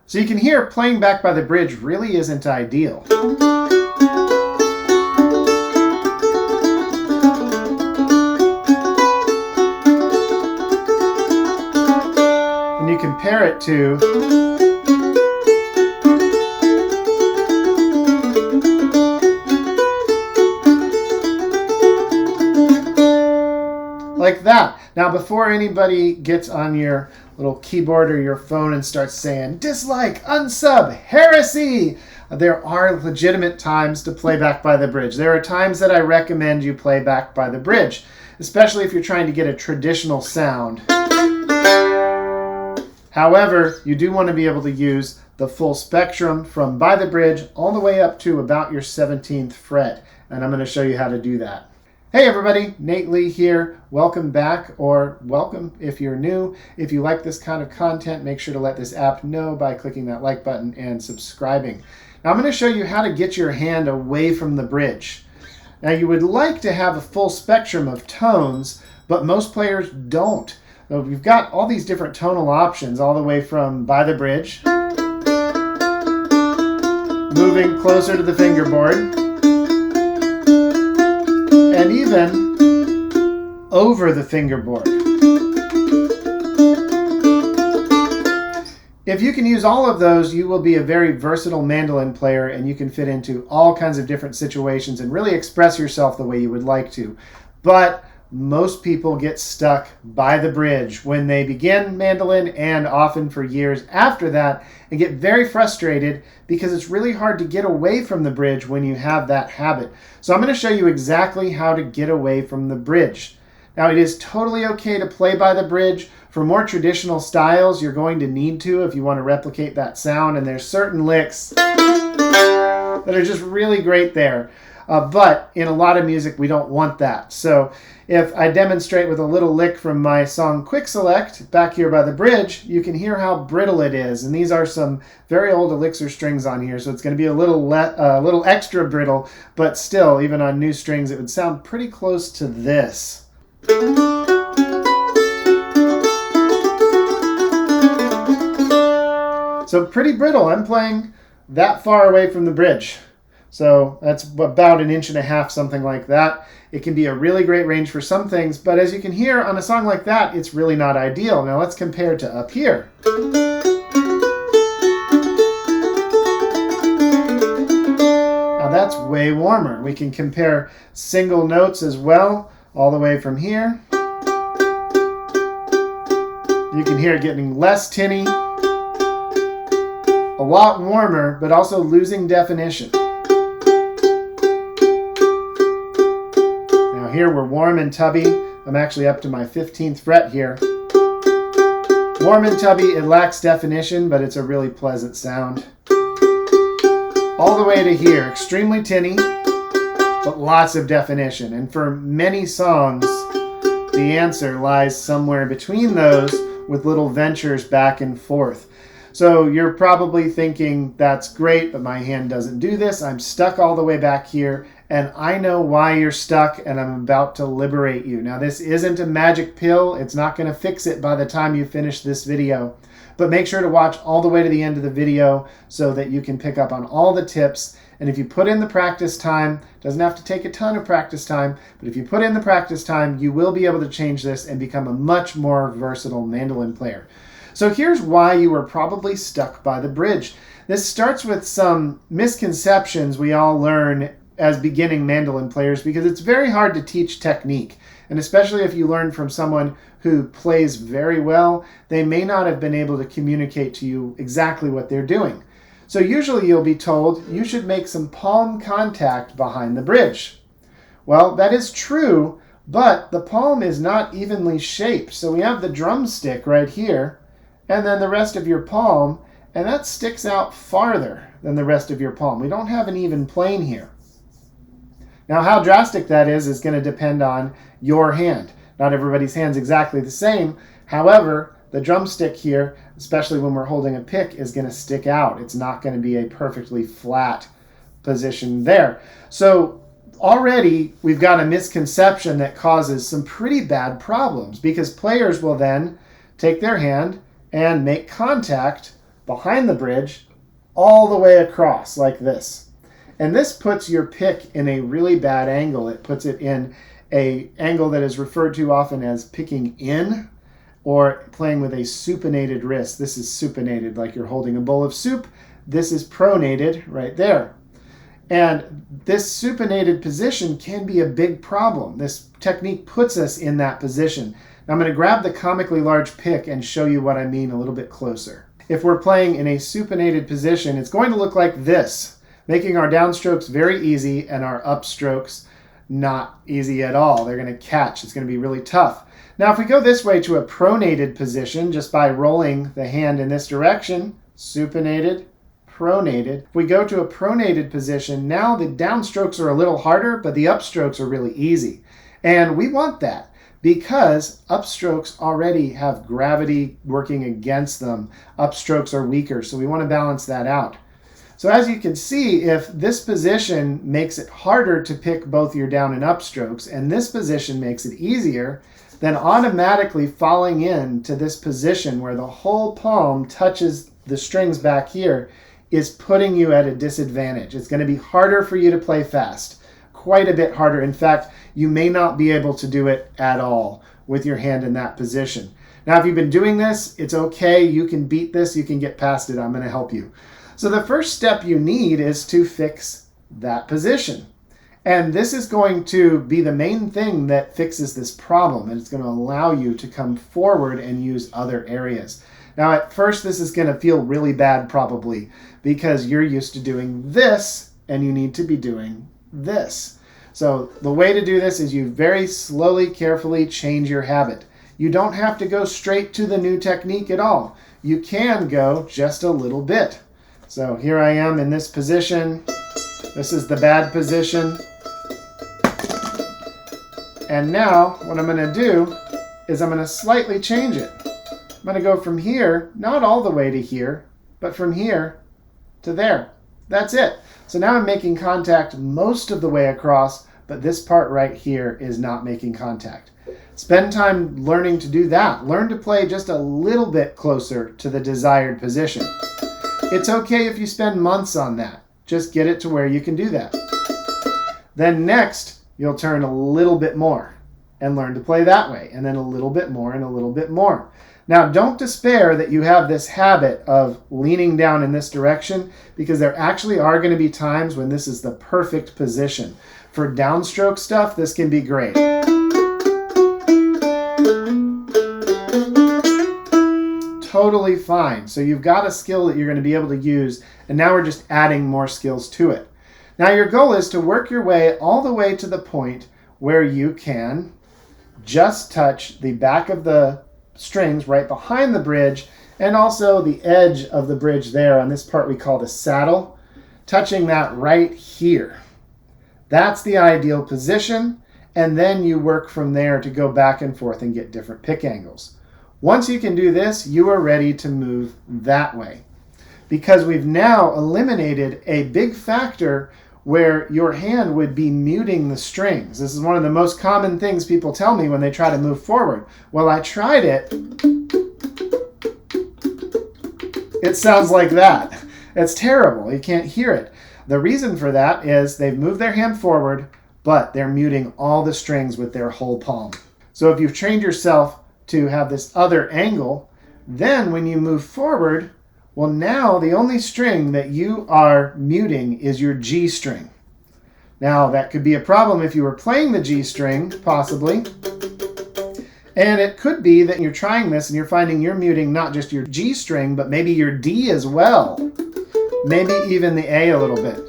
So you can hear playing back by the bridge really isn't ideal. When you compare it to like that. Now, before anybody gets on your little keyboard or your phone and starts saying, dislike, unsub, heresy, there are legitimate times to play back by the bridge. There are times that I recommend you play back by the bridge, especially if you're trying to get a traditional sound. However, you do want to be able to use the full spectrum from by the bridge all the way up to about your 17th fret, and I'm going to show you how to do that. Hey everybody, Nate Lee here. Welcome back, or welcome if you're new. If you like this kind of content, make sure to let this app know by clicking that like button and subscribing. Now I'm going to show you how to get your hand away from the bridge. Now you would like to have a full spectrum of tones, but most players don't. So you've got all these different tonal options all the way from by the bridge, moving closer to the fingerboard, and even over the fingerboard. If you can use all of those, you will be a very versatile mandolin player, and you can fit into all kinds of different situations and really express yourself the way you would like to. But most people get stuck by the bridge when they begin mandolin, and often for years after that, and get very frustrated because it's really hard to get away from the bridge when you have that habit. So I'm going to show you exactly how to get away from the bridge. Now, it is totally okay to play by the bridge. For more traditional styles, you're going to need to if you want to replicate that sound, and there's certain licks that are just really great there. But in a lot of music, we don't want that. So if I demonstrate with a little lick from my song Quick Select back here by the bridge, you can hear how brittle it is. And these are some very old elixir strings on here, so it's going to be a little extra brittle, but still, even on new strings, it would sound pretty close to this. So pretty brittle. I'm playing that far away from the bridge. So that's about 1.5 inches, something like that. It can be a really great range for some things, but as you can hear on a song like that, it's really not ideal. Now let's compare to up here. Now that's way warmer. We can compare single notes as well, all the way from here. You can hear it getting less tinny, a lot warmer, but also losing definition. Here we're warm and tubby. I'm actually up to my 15th fret here. Warm and tubby, it lacks definition, but it's a really pleasant sound. All the way to here, extremely tinny, but lots of definition. And for many songs, the answer lies somewhere between those with little ventures back and forth. So you're probably thinking, that's great, but my hand doesn't do this. I'm stuck all the way back here, and I know why you're stuck, and I'm about to liberate you. Now, this isn't a magic pill. It's not going to fix it by the time you finish this video. But make sure to watch all the way to the end of the video so that you can pick up on all the tips. And if you put in the practice time, doesn't have to take a ton of practice time, but if you put in the practice time, you will be able to change this and become a much more versatile mandolin player. So here's why you were probably stuck by the bridge. This starts with some misconceptions we all learn as beginning mandolin players, because it's very hard to teach technique. And especially if you learn from someone who plays very well, they may not have been able to communicate to you exactly what they're doing. So usually you'll be told you should make some palm contact behind the bridge. Well, that is true, but the palm is not evenly shaped. So we have the drumstick right here, and then the rest of your palm, and that sticks out farther than the rest of your palm. We don't have an even plane here. Now, how drastic that is going to depend on your hand. Not everybody's hand's exactly the same. However, the drumstick here, especially when we're holding a pick, is going to stick out. It's not going to be a perfectly flat position there. So already we've got a misconception that causes some pretty bad problems, because players will then take their hand and make contact behind the bridge all the way across like this. And this puts your pick in a really bad angle. It puts it in an angle that is referred to often as picking in, or playing with a supinated wrist. This is supinated, like you're holding a bowl of soup. This is pronated right there. And this supinated position can be a big problem. This technique puts us in that position. Now I'm going to grab the comically large pick and show you what I mean a little bit closer. If we're playing in a supinated position, it's going to look like this, making our downstrokes very easy and our upstrokes not easy at all. They're going to catch. It's going to be really tough. Now if we go this way to a pronated position, just by rolling the hand in this direction, supinated, pronated. If we go to a pronated position, now the downstrokes are a little harder, but the upstrokes are really easy. And we want that because upstrokes already have gravity working against them. Upstrokes are weaker, so we want to balance that out. So as you can see, if this position makes it harder to pick both your down and upstrokes, and this position makes it easier, then automatically falling into this position where the whole palm touches the strings back here is putting you at a disadvantage. It's going to be harder for you to play fast, quite a bit harder. In fact, you may not be able to do it at all with your hand in that position. Now, if you've been doing this, it's okay. You can beat this. You can get past it. I'm going to help you. So the first step you need is to fix that position. And this is going to be the main thing that fixes this problem, and it's going to allow you to come forward and use other areas. Now, at first, this is going to feel really bad probably because you're used to doing this and you need to be doing this. So the way to do this is you very slowly, carefully change your habit. You don't have to go straight to the new technique at all. You can go just a little bit. So here I am in this position. This is the bad position. And now what I'm going to do is I'm going to slightly change it. I'm going to go from here, not all the way to here, but from here to there. That's it. So now I'm making contact most of the way across, but this part right here is not making contact. Spend time learning to do that. Learn to play just a little bit closer to the desired position. It's okay if you spend months on that. Just get it to where you can do that. Then next, you'll turn a little bit more and learn to play that way, and then a little bit more and a little bit more. Now, don't despair that you have this habit of leaning down in this direction, because there actually are going to be times when this is the perfect position. For downstroke stuff, this can be great. Totally fine. So you've got a skill that you're going to be able to use, and now we're just adding more skills to it. Now your goal is to work your way all the way to the point where you can just touch the back of the strings right behind the bridge, and also the edge of the bridge there on this part we call the saddle, touching that right here. That's the ideal position, and then you work from there to go back and forth and get different pick angles. Once you can do this, you are ready to move that way, because we've now eliminated a big factor where your hand would be muting the strings. This is one of the most common things people tell me when they try to move forward. Well, I tried it. It sounds like that. It's terrible. You can't hear it. The reason for that is they've moved their hand forward, but they're muting all the strings with their whole palm. So if you've trained yourself to have this other angle, then when you move forward, well, now the only string that you are muting is your G string. Now, that could be a problem if you were playing the G string, possibly. And it could be that you're trying this and you're finding you're muting not just your G string, but maybe your D as well. Maybe even the A a little bit.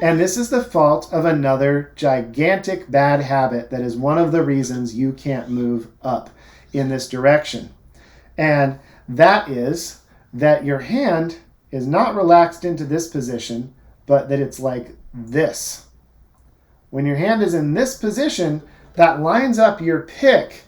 And this is the fault of another gigantic bad habit that is one of the reasons you can't move up in this direction. And that is that your hand is not relaxed into this position, but that it's like this. When your hand is in this position, that lines up your pick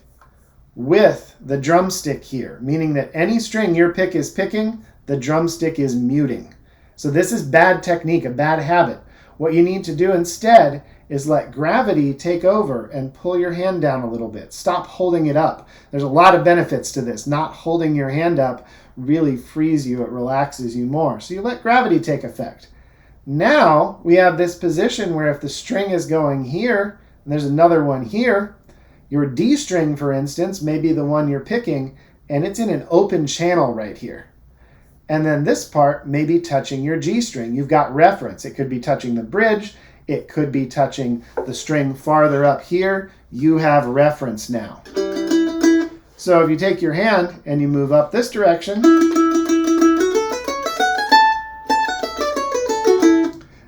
with the drumstick here, meaning that any string your pick is picking, the drumstick is muting. So this is bad technique, a bad habit. What you need to do instead is let gravity take over and pull your hand down a little bit. Stop holding it up. There's a lot of benefits to this, not holding your hand up. really frees you, it relaxes you more. So you let gravity take effect. Now we have this position where if the string is going here, and there's another one here, your D string, for instance, may be the one you're picking, and it's in an open channel right here. And then this part may be touching your G string. You've got reference. It could be touching the bridge. It could be touching the string farther up here. You have reference now. So if you take your hand and you move up this direction,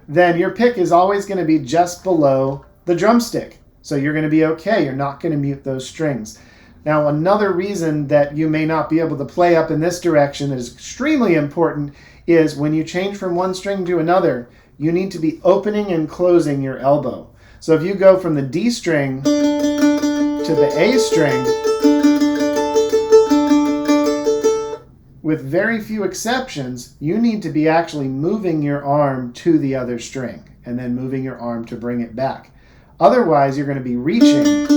then your pick is always going to be just below the drumstick. So you're going to be okay. You're not going to mute those strings. Now, another reason that you may not be able to play up in this direction that is extremely important is when you change from one string to another, you need to be opening and closing your elbow. So if you go from the D string to the A string, with very few exceptions, you need to be actually moving your arm to the other string and then moving your arm to bring it back. Otherwise, you're going to be reaching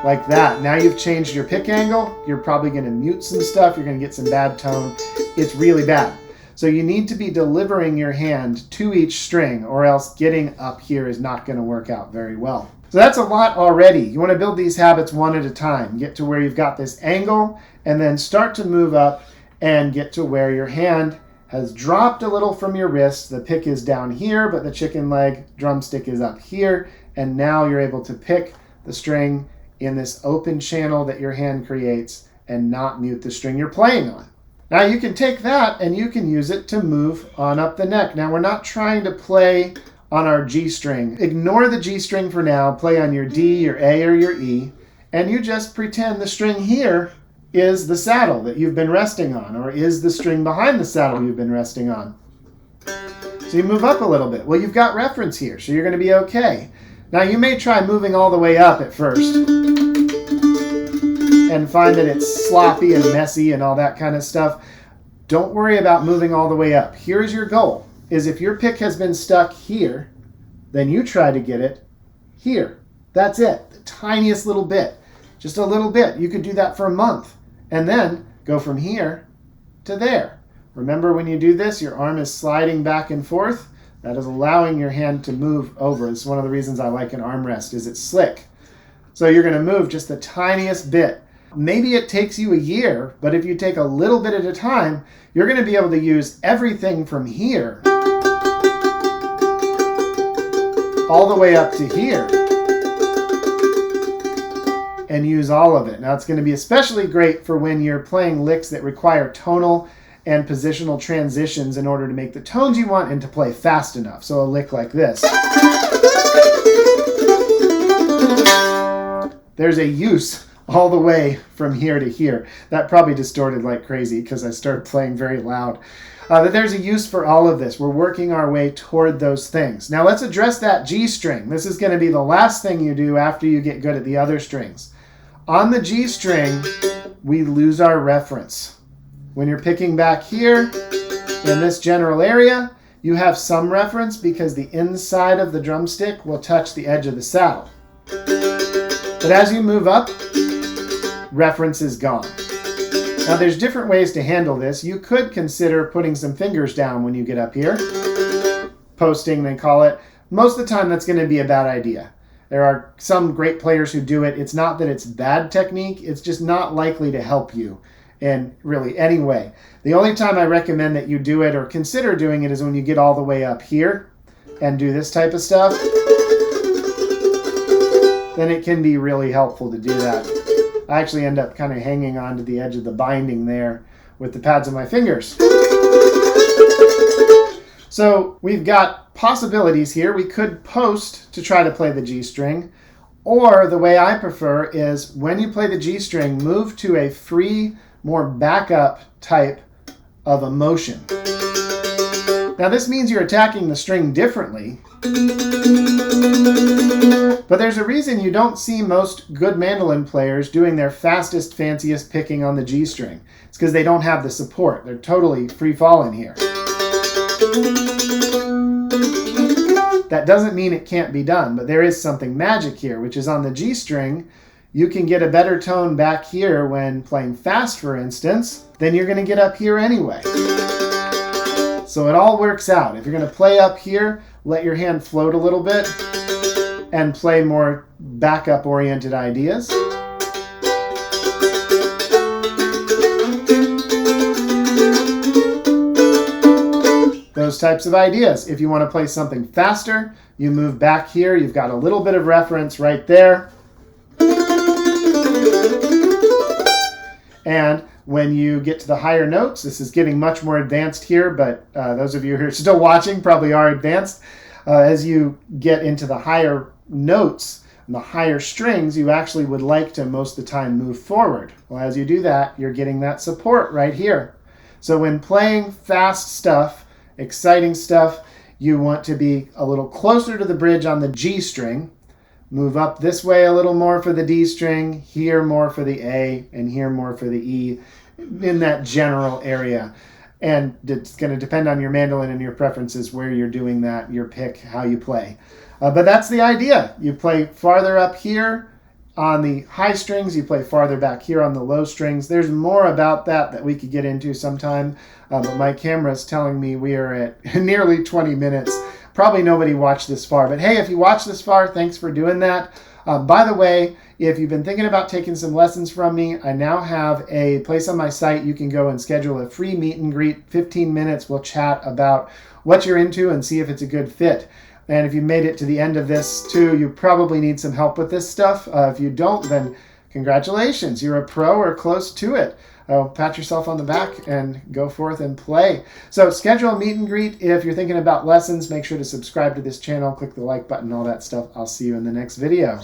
like that. Now you've changed your pick angle. You're probably going to mute some stuff. You're going to get some bad tone. It's really bad. So you need to be delivering your hand to each string, or else getting up here is not going to work out very well. So that's a lot already. You want to build these habits one at a time. Get to where you've got this angle, and then start to move up and get to where your hand has dropped a little from your wrist. The pick is down here, but the chicken leg drumstick is up here. And now you're able to pick the string in this open channel that your hand creates and not mute the string you're playing on. Now you can take that and you can use it to move on up the neck. Now we're not trying to play on our G string. Ignore the G string for now. Play on your D, your A, or your E, and you just pretend the string here is the saddle that you've been resting on, or is the string behind the saddle you've been resting on. So you move up a little bit. Well, you've got reference here, so you're going to be okay. Now you may try moving all the way up at first and find that it's sloppy and messy and all that kind of stuff. Don't worry about moving all the way up. Here's your goal, is if your pick has been stuck here, then you try to get it here. That's it, the tiniest little bit, just a little bit. You could do that for a month and then go from here to there. Remember, when you do this, your arm is sliding back and forth. That is allowing your hand to move over. It's one of the reasons I like an armrest, is it's slick. So you're going to move just the tiniest bit. Maybe it takes you a year, but if you take a little bit at a time, you're going to be able to use everything from here all the way up to here and use all of it. Now it's going to be especially great for when you're playing licks that require tonal and positional transitions in order to make the tones you want and to play fast enough. So a lick like this. There's a use all the way from here to here. That probably distorted like crazy because I started playing very loud. But there's a use for all of this. We're working our way toward those things. Now let's address that G string. This is going to be the last thing you do after you get good at the other strings. On the G string, we lose our reference. When you're picking back here in this general area, you have some reference because the inside of the drumstick will touch the edge of the saddle. But as you move up, reference is gone. Now there's different ways to handle this. You could consider putting some fingers down when you get up here. Posting, they call it. Most of the time that's going to be a bad idea. There are some great players who do it. It's not that it's bad technique, it's just not likely to help you in really any way. The only time I recommend that you do it or consider doing it is when you get all the way up here and do this type of stuff. Then it can be really helpful to do that. I actually end up kind of hanging on to the edge of the binding there with the pads of my fingers. So we've got possibilities here. We could post to try to play the G string, or the way I prefer is when you play the G string, move to a free, more backup type of a motion. Now this means you're attacking the string differently, but there's a reason you don't see most good mandolin players doing their fastest, fanciest picking on the G string. It's because they don't have the support. They're totally free falling here. That doesn't mean it can't be done, but there is something magic here, which is on the G string, you can get a better tone back here when playing fast, for instance, than you're going to get up here anyway. So it all works out. If you're going to play up here, let your hand float a little bit and play more backup-oriented ideas. Those types of ideas. If you want to play something faster, you move back here. You've got a little bit of reference right there. And when you get to the higher notes, this is getting much more advanced here, but those of you who are still watching probably are advanced. As you get into the higher notes and the higher strings, you actually would like to most of the time move forward. Well, as you do that, you're getting that support right here. So when playing fast stuff, exciting stuff, you want to be a little closer to the bridge on the G string. Move up this way a little more for the D string, here more for the A, and here more for the E, in that general area. And it's going to depend on your mandolin and your preferences where you're doing that, your pick, how you play. But that's the idea. You play farther up here on the high strings, you play farther back here on the low strings. There's more about that we could get into sometime, but my camera is telling me we are at nearly 20 minutes. Probably nobody watched this far, but hey, if you watched this far, thanks for doing that. By the way, if you've been thinking about taking some lessons from me, I now have a place on my site you can go and schedule a free meet and greet. 15 minutes, we'll chat about what you're into and see if it's a good fit. And if you made it to the end of this too, you probably need some help with this stuff. If you don't, then congratulations, you're a pro or close to it. Pat yourself on the back and go forth and play. So schedule a meet and greet. If you're thinking about lessons, make sure to subscribe to this channel, click the like button, all that stuff. I'll see you in the next video.